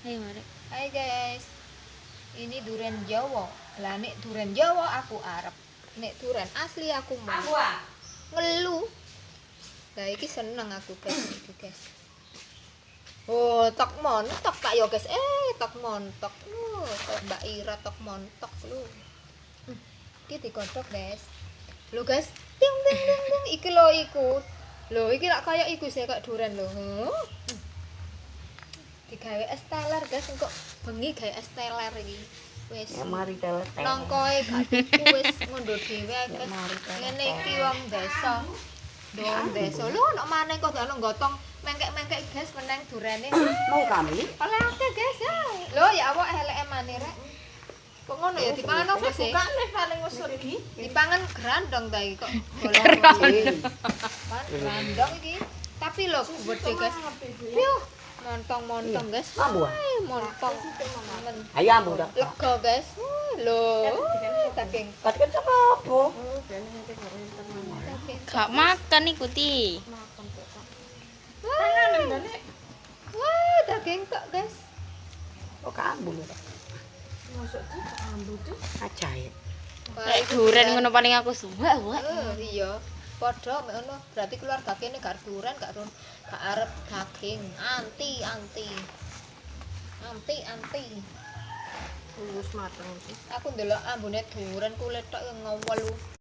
Ayo mari. Hai guys, ini durian Jawa. Lah nek durian Jawa aku arep, nek durian asli aku mau ngelu. Lah iki seneng aku guys, iki guys. Oh, tok montok tak yo guys. Tok montok. Tok Mbak Ira tok montok lu. Iki digodhog guys. Lho guys, ting ting ting ting iki lho iku. Lho iki lak kaya iku sih kok durian lho. Digawe es teler guys, engko bengi gawe es teler iki. Wis. Ya mari teler. Nangkoe gak tuku wis ngondo dhewe guys. Ngene iki wong desa. Wong desa. Lho ono maneh kok ono gotong mengkek-mengkek guys meneng durene. Mau kami? Oleh akeh guys ya. Lho ya apa eleke maneh rek. Kok ngono ya dipangan apa sih? Bukane paling wis legi. Dipangan grandong ta iki kok. Grandong iki. Tapi lho gede guys. Piuh. Montong-montong guys. Ambu. Montong. Ayo ambu dah. Lega guys. Lho, daging Kan sama apa? Gak makan ikuti. Wah, daging tok guys. Oh, ambu dah. Masuk di ambu tuh ajaib. Lek duren ngono paling aku suwe. Iya. Padha mek ngono, berarti keluarga kene gak duren, gak arep daging. Anti. Wis mateng. Aku ndelok ambune duren kulit tok ngowel.